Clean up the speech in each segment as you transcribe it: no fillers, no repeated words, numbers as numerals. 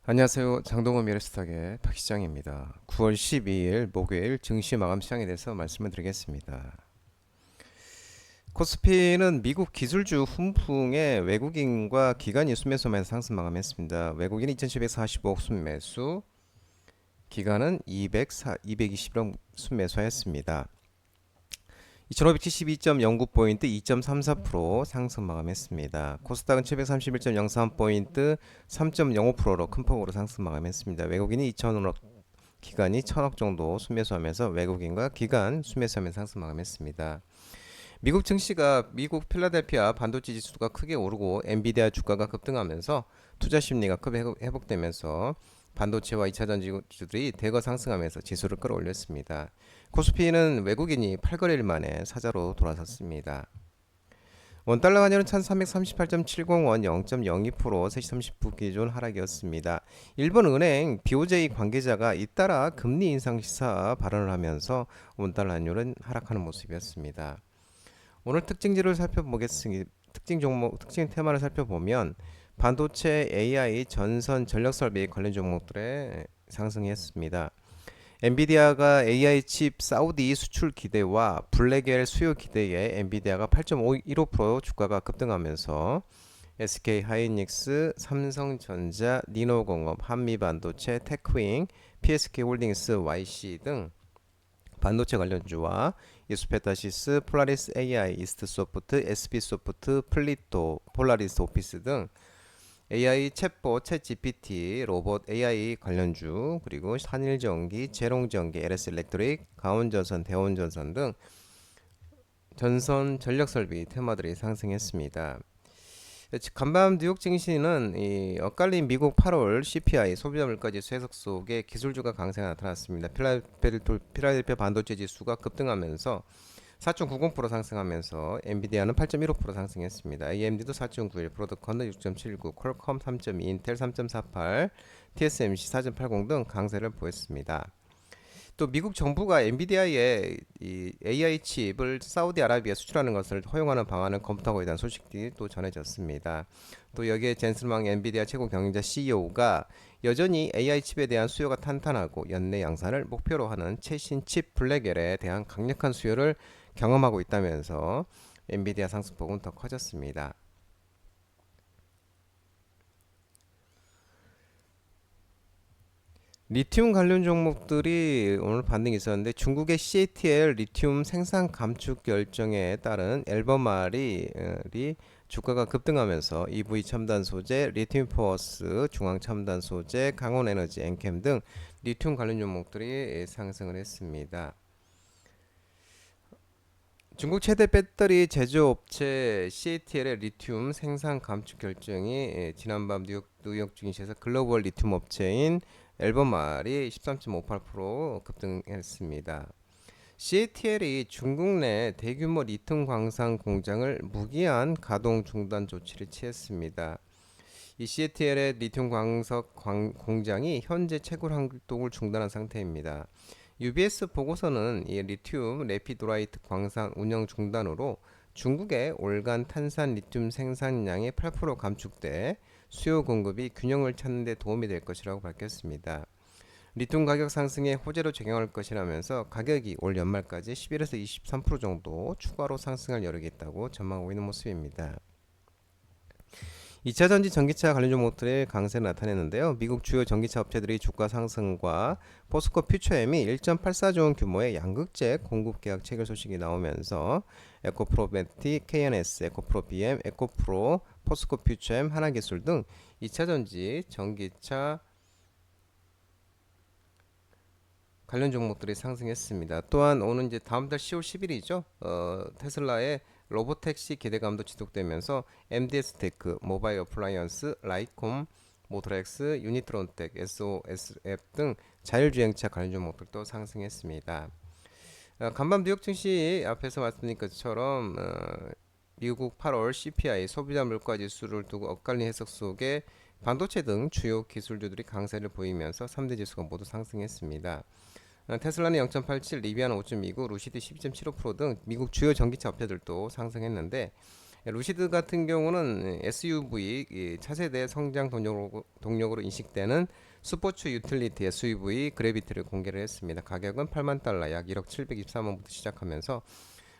안녕하세요. 장동건 미래스탁의 박시장입니다. 9월 12일 목요일 증시 마감 시장에 대해서 말씀을 드리겠습니다. 코스피는 미국 기술주 훈풍에 외국인과 기관이 순매수하면서 상승 마감했습니다. 외국인이 2,745억 순매수, 기관은 221억 순매수하였습니다. 2572.09포인트 2.34% 상승 마감했습니다. 코스닥은 731.03포인트 3.05%로 큰 폭으로 상승 마감했습니다. 외국인이 2천억, 기관이 1천억 정도 순매수하면서 외국인과 기관 순매수하면서 상승 마감했습니다. 미국 증시가 미국 필라델피아 반도체 지수가 크게 오르고 엔비디아 주가가 급등하면서 투자 심리가 크게 회복되면서 반도체와 2차전지주들이 대거 상승하면서 지수를 끌어올렸습니다. 코스피는 외국인이 8거래일 만에 사자로 돌아섰습니다. 원달러 환율은 1338.70원 0.02% 3시 30분 기준 하락이었습니다. 일본은행 BOJ 관계자가 잇따라 금리 인상 시사 발언을 하면서 원달러 환율은 하락하는 모습이었습니다. 오늘 특징지를 살펴보겠습니다. 특징 종목, 특징 테마를 살펴보면 반도체, AI, 전선, 전력설비 관련 종목들의 상승했습니다. 엔비디아가 AI 칩 사우디 수출 기대와 블랙엘 수요 기대에 엔비디아가 8.15% 주가가 급등하면서 SK 하이닉스, 삼성전자, 니노공업, 한미반도체, 테크윙, PSK 홀딩스, YC 등 반도체 관련주와 이스페타시스, 폴라리스 AI, 이스트소프트, SP소프트, 플리토, 폴라리스 오피스 등 AI 챗봇, 챗GPT, 로봇 AI 관련주, 그리고 한일전기, 재롱전기, LS 일렉트릭, 가온전선, 대원전선 등 전선 전력설비 테마들이 상승했습니다. 간밤 뉴욕 증시는 이 엇갈린 미국 8월 CPI 소비자 물가지수 해석 속에 기술주가 강세가 나타났습니다. 필라델피아 반도체 지수가 급등하면서 4.90% 상승하면서 엔비디아는 8.15% 상승했습니다. AMD도 4.91, 브로드컴은 6.79, 퀄컴 3.2, 인텔 3.48, TSMC 4.80 등 강세를 보였습니다. 또 미국 정부가 엔비디아의 이 AI 칩을 사우디아라비아 수출하는 것을 허용하는 방안을 검토하고 있다는 소식이 또 전해졌습니다. 또 여기에 젠슨망 엔비디아 최고 경영자 CEO가 여전히 AI 칩에 대한 수요가 탄탄하고 연내 양산을 목표로 하는 최신 칩 블랙엘에 대한 강력한 수요를 경험하고 있다면서 엔비디아 상승폭은 더 커졌습니다. 리튬 관련 종목들이 오늘 반등이 있었는데 중국의 CATL 리튬 생산 감축 결정에 따른 앨범알이 주가가 급등하면서 EV 첨단 소재, 리튬 포어스, 중앙 첨단 소재, 강원 에너지, 엔캠 등 리튬 관련 종목들이 상승을 했습니다. 중국 최대 배터리 제조업체 CATL의 리튬 생산 감축 결정이 지난밤 뉴욕 증시에서 글로벌 리튬 업체인 앨범알이 13.58% 급등했습니다. CATL이 중국 내 대규모 리튬 광산 공장을 무기한 가동 중단 조치를 취했습니다. 이 CATL의 리튬 광석 공장이 현재 채굴 활동을 중단한 상태입니다. UBS 보고서는 이 리튬 레피도라이트 광산 운영 중단으로 중국의 올간 탄산 리튬 생산량이 8% 감축돼 수요 공급이 균형을 찾는 데 도움이 될 것이라고 밝혔습니다. 리튬 가격 상승에 호재로 작용할 것이라면서 가격이 올 연말까지 11에서 23% 정도 추가로 상승할 여력이 있다고 전망하고 있는 모습입니다. 2차전지 전기차 관련 종목들의 강세를 나타냈는데요. 미국 주요 전기차 업체들이 주가 상승과 포스코 퓨처엠이 1.84조 원 규모의 양극재 공급 계약 체결 소식이 나오면서 에코프로메틱, KNS, 에코프로 BM, 에코프로, 포스코 퓨처엠, 하나기술 등 2차전지 전기차 관련 종목들이 상승했습니다. 또한 오는 이제 다음 달 10월 10일이죠. 테슬라의 로보택시 기대감도 지속되면서 MD스테크, 모바일 어플라이언스, 라이콤, 모토렉스, 유니트론텍, SOSF 등 자율주행차 관련 종목들도 상승했습니다. 간밤 뉴욕 증시 앞에서 말씀드린 것처럼 미국 8월 CPI 소비자 물가 지수를 두고 엇갈린 해석 속에 반도체 등 주요 기술주들이 강세를 보이면서 3대 지수가 모두 상승했습니다. 테슬라는 0.87, 리비아는 5.29, 루시드 12.75%등 미국 주요 전기차 업체들도 상승했는데 루시드 같은 경우는 SUV 차세대 성장 동력으로 인식되는 스포츠 유틸리티 SUV 그래비티를 공개를 했습니다. 가격은 8만 달러, 약 1억 724만부터 시작하면서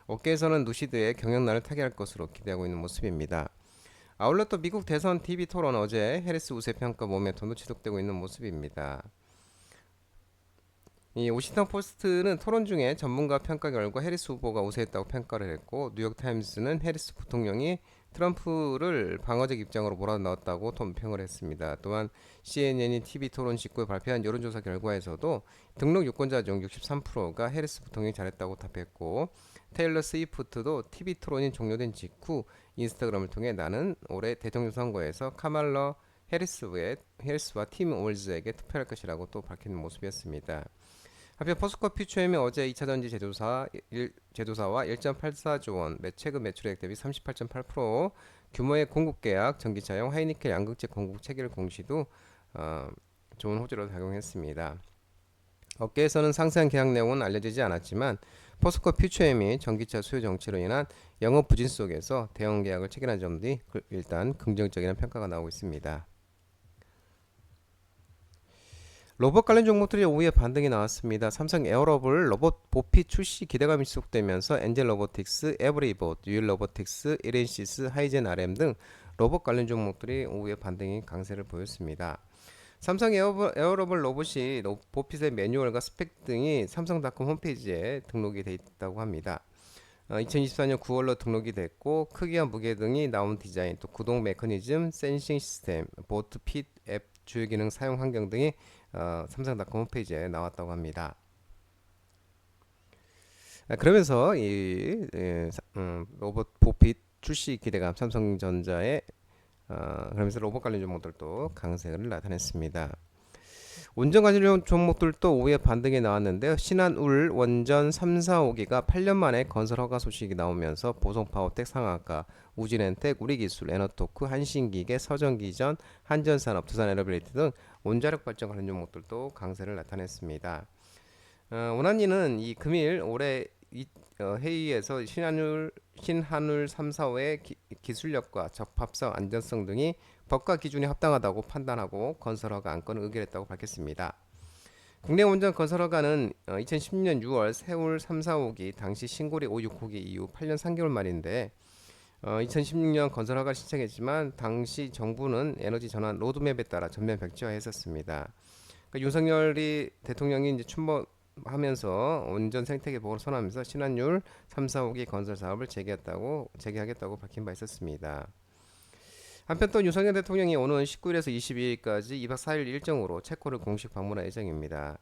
업계에서는 루시드의 경영난을 타개할 것으로 기대하고 있는 모습입니다. 아울러 또 미국 대선 TV 토론 어제 해리스 우세 평가 모멘텀도 지속되고 있는 모습입니다. 이 워싱턴 포스트는 토론 중에 전문가 평가 결과 해리스 후보가 우세했다고 평가를 했고, 뉴욕 타임스는 해리스 부통령이 트럼프를 방어적 입장으로 몰아넣었다고 논평을 했습니다. 또한 CNN이 TV 토론 직후에 발표한 여론조사 결과에서도 등록 유권자 중 63%가 해리스 부통령이 잘했다고 답했고, 테일러 스위프트도 TV 토론이 종료된 직후 인스타그램을 통해 나는 올해 대통령 선거에서 카말러 해리스와 팀 올즈에게 투표할 것이라고 또 밝히는 모습이었습니다. 한편 포스코 퓨처엠이 어제 2차전지 제조사와 1.84조 원, 최근 매출액 대비 38.8% 규모의 공급 계약, 전기차용 하이니켈 양극재 공급 체결 공시도 좋은 호재로 작용했습니다. 업계에서는 상세한 계약 내용은 알려지지 않았지만 포스코 퓨처엠이 전기차 수요 정체로 인한 영업 부진 속에서 대형 계약을 체결한 점이 일단 긍정적인 평가가 나오고 있습니다. 로봇 관련 종목들이 오후에 반등이 나왔습니다. 삼성 에어로봇 로봇 보피 출시 기대감이 지속되면서 엔젤 로보틱스, 에브리봇, 유일 로보틱스, 이렌시스, 하이젠 RM 등 로봇 관련 종목들이 오후에 반등이 강세를 보였습니다. 삼성 에어로봇 로봇이 보핏의 매뉴얼과 스펙 등이 삼성닷컴 홈페이지에 등록이 되어 있다고 합니다. 2024년 9월로 등록이 됐고, 크기와 무게 등이 나온 디자인, 또 구동 메커니즘, 센싱 시스템, 보트 핏 앱 주요 기능 사용 환경 등이 삼성닷컴 홈페이지에 나왔다고 합니다. 그러면서 이 로봇 보핏 출시 기대감 삼성전자의 그러면서 로봇 관련 종목들도 강세를 나타냈습니다. 운전 관련 종목들도 오후에 반등이 나왔는데요. 신한울 원전 3, 4, 5기가 8년 만에 건설 허가 소식이 나오면서 보성파워텍, 상한가, 우진엔텍, 우리기술, 에너토크, 한신기계, 서전기전, 한전산업, 두산에너빌리티 등 원자력 발전 관련 종목들도 강세를 나타냈습니다. 원안리는 이 금일 올해 회의에서 신한울 3, 4, 5의 기술력과 적합성, 안전성 등이 법과 기준이 합당하다고 판단하고 건설허가 안건을 의결했다고 밝혔습니다. 국내 원전 건설허가는 2010년 6월 세울 3, 4, 5기 당시 신고리 5, 6호기 이후 8년 3개월 만인데 2016년 건설허가를 신청했지만 당시 정부는 에너지 전환 로드맵에 따라 전면 백지화했었습니다. 그러니까 윤석열이 대통령이 이제 하면서 원전 생태계 보호를 선언하면서 신한율 3, 4, 5기 건설 사업을 재개하겠다고 밝힌 바 있었습니다. 한편 또 윤석열 대통령이 오는 19일에서 22일까지 2박 4일 일정으로 체코를 공식 방문할 예정입니다.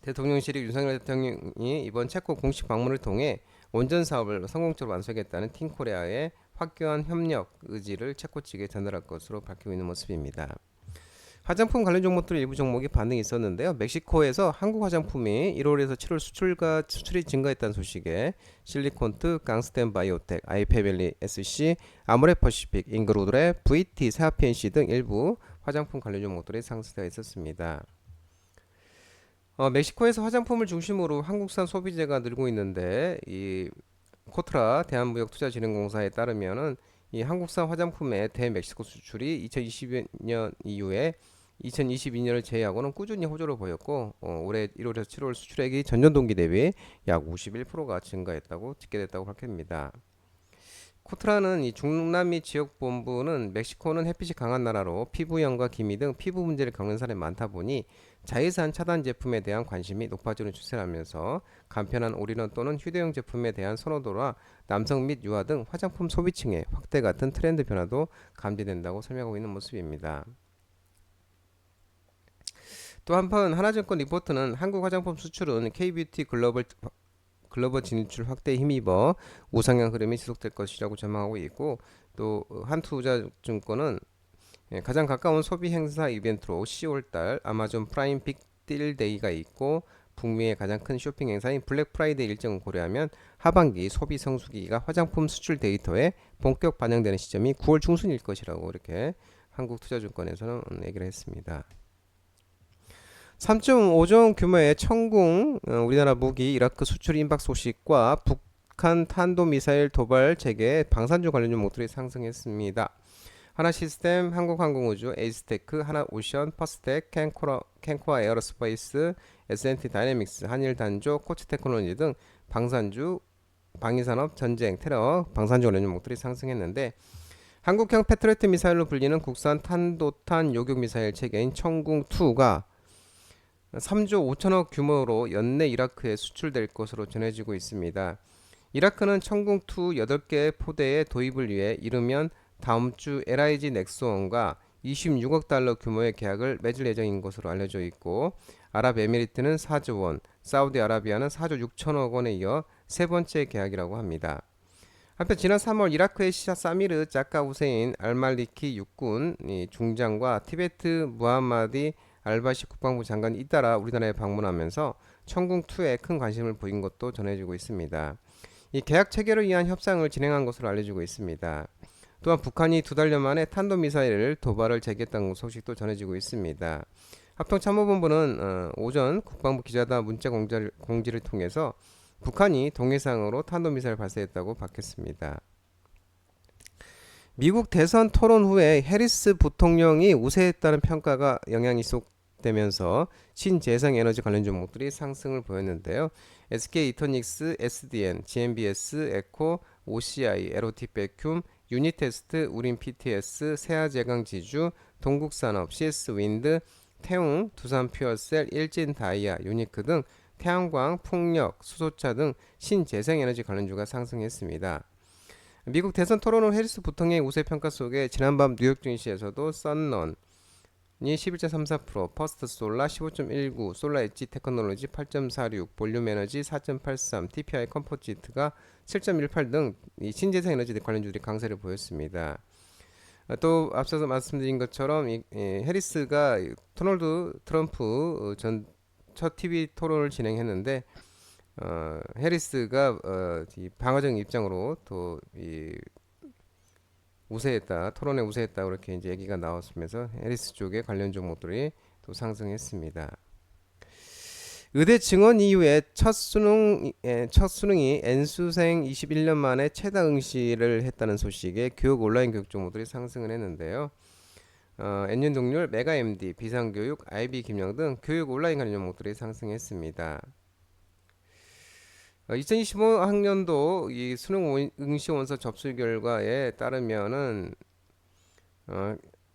대통령실이 윤석열 대통령이 이번 체코 공식 방문을 통해 원전 사업을 성공적으로 완수하겠다는 팀코리아의 확고한 협력 의지를 체코 측에 전달할 것으로 밝히고 있는 모습입니다. 화장품 관련 종목들 일부 종목이 반등이 있었는데요. 멕시코에서 한국 화장품이 1월에서 7월 수출이 증가했다는 소식에 실리콘트, 강스텐 바이오텍, 아이페밸리 SC, 아모레퍼시픽, 잉그로드레, VT, 세아피엔시 등 일부 화장품 관련 종목들이 상승세가 있었습니다. 멕시코에서 화장품을 중심으로 한국산 소비재가 늘고 있는데 이 코트라 대한무역투자진흥공사에 따르면은 이 한국산 화장품의 대멕시코 수출이 2020년 이후에 2022년을 제외하고는 꾸준히 호조를 보였고 올해 1월에서 7월 수출액이 전년 동기 대비 약 51%가 증가했다고 집계됐다고 밝힙니다. 코트라는 이 중남미 지역 본부는 멕시코는 햇빛이 강한 나라로 피부염과 기미 등 피부 문제를 겪는 사람이 많다 보니 자외선 차단 제품에 대한 관심이 높아지는 추세라면서 간편한 올인원 또는 휴대용 제품에 대한 선호도와 남성 및 유아 등 화장품 소비층의 확대 같은 트렌드 변화도 감지된다고 설명하고 있는 모습입니다. 또 한편 하나증권 리포트는 한국 화장품 수출은 K뷰티 글로벌 진출 확대에 힘입어 우상향 흐름이 지속될 것이라고 전망하고 있고, 또 한투자증권은 가장 가까운 소비 행사 이벤트로 10월달 아마존 프라임 빅딜 데이가 있고 북미의 가장 큰 쇼핑 행사인 블랙 프라이데이 일정을 고려하면 하반기 소비 성수기가 화장품 수출 데이터에 본격 반영되는 시점이 9월 중순일 것이라고 이렇게 한국투자증권에서는 얘기를 했습니다. 3.5조 규모의 천궁 우리나라 무기 이라크 수출 임박 소식과 북한 탄도미사일 도발 체계 방산주 관련 종목들이 상승했습니다. 하나시스템, 한국항공우주, 에이스테크, 하나오션, 퍼스텍, 캔코아 에어로스페이스, S&T 다이내믹스, 한일단조, 코치테크놀로지 등 방산주, 방위산업, 전쟁, 테러, 방산주 관련 종목들이 상승했는데 한국형 패트리어트 미사일로 불리는 국산 탄도탄 요격 미사일 체계인 청궁2가 3조 5천억 규모로 연내 이라크에 수출될 것으로 전해지고 있습니다. 이라크는 청궁2 8개 포대의 도입을 위해 이르면 다음 주 LIG 넥스원과 26억 달러 규모의 계약을 맺을 예정인 것으로 알려져 있고 아랍에미리트는 4조 원, 사우디아라비아는 4조 6천억 원에 이어 세 번째 계약이라고 합니다. 한편 지난 3월 이라크의 시사 사미르 자카 후세인 알말리키 육군 중장과 티베트 무함마디 알바시 국방부 장관이 잇따라 우리나라에 방문하면서 청궁2에 큰 관심을 보인 것도 전해지고 있습니다. 이 계약 체결을 위한 협상을 진행한 것으로 알려지고 있습니다. 또한 북한이 2달여 만에 탄도미사일 도발을 재개했다는 소식도 전해지고 있습니다. 합동참모본부는 오전 국방부 기자단 문자 공지를 통해서 북한이 동해상으로 탄도미사일 발사했다고 밝혔습니다. 미국 대선 토론 후에 해리스 부통령이 우세했다는 평가가 영향이 쏟되면서 신재생에너지 관련 종목들이 상승을 보였는데요. SK이터닉스, SDN, GMBS, 에코, OCI, LOT 백큐ම්, 유니테스트, 우린 PTS, 세아제강지주, 동국산업, CS윈드, 태웅, 두산퓨어셀, 일진다이아, 유니크 등 태양광, 풍력, 수소차 등 신재생에너지 관련주가 상승했습니다. 미국 대선 토론 후 해리스 부통령의 우세평가 속에 지난밤 뉴욕 증시에서도 썬런이 11.34%, 퍼스트솔라 15.19, 솔라엣지 테크놀로지 8.46, 볼륨에너지 4.83, TPI 컴포지트가 7.18 등 신재생에너지 관련주들이 강세를 보였습니다. 또 앞서서 말씀드린 것처럼 해리스가 도널드 트럼프 전 첫 TV 토론을 진행했는데 해리스가 이 방어적 입장으로 또 우세했다, 토론에 우세했다 이렇게 이제 얘기가 나왔으면서 해리스 쪽의 관련 종목들이 또 상승했습니다. 의대 증원 이후에 첫 수능이 N수생 21년 만에 최다 응시를 했다는 소식에 교육 온라인 교육 종목들이 상승을 했는데요. N윤동률, 메가MD, 비상교육, IB 김영 등 교육 온라인 관련 종목들이 상승했습니다. 2025학년도 이 수능 응시 원서 접수 결과에 따르면은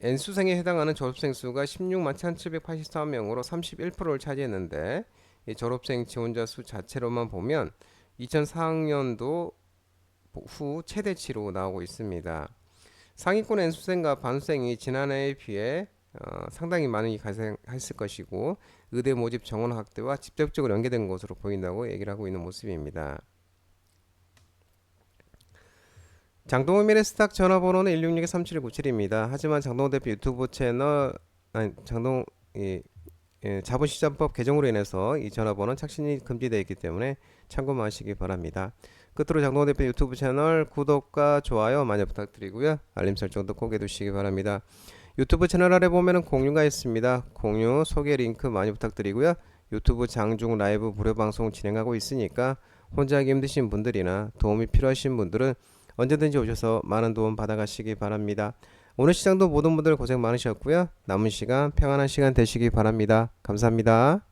N수생에 해당하는 졸업생 수가 16만 1784명으로 31%를 차지했는데 이 졸업생 지원자 수 자체로만 보면 2004학년도 후 최대치로 나오고 있습니다. 상위권 N수생과 반수생이 지난해에 비해 상당히 많이 발생했을 것이고 의대 모집 정원 확대와 직접적으로 연계된 것으로 보인다고 얘기를 하고 있는 모습입니다. 장동호 미래스탁 전화번호는 166-3797입니다. 하지만 장동호 대표 유튜브 채널 자본시장법 개정으로 인해서 이 전화번호는 착신이 금지되어 있기 때문에 참고만 하시기 바랍니다. 끝으로 장동호 대표 유튜브 채널 구독과 좋아요 많이 부탁드리고요. 알림 설정도 꼭 해두시기 바랍니다. 유튜브 채널 아래 보면은 공유가 있습니다. 공유, 소개 링크 많이 부탁드리고요. 유튜브 장중 라이브 무료 방송 진행하고 있으니까 혼자 하기 힘드신 분들이나 도움이 필요하신 분들은 언제든지 오셔서 많은 도움 받아가시기 바랍니다. 오늘 시장도 모든 분들 고생 많으셨고요. 남은 시간 평안한 시간 되시기 바랍니다. 감사합니다.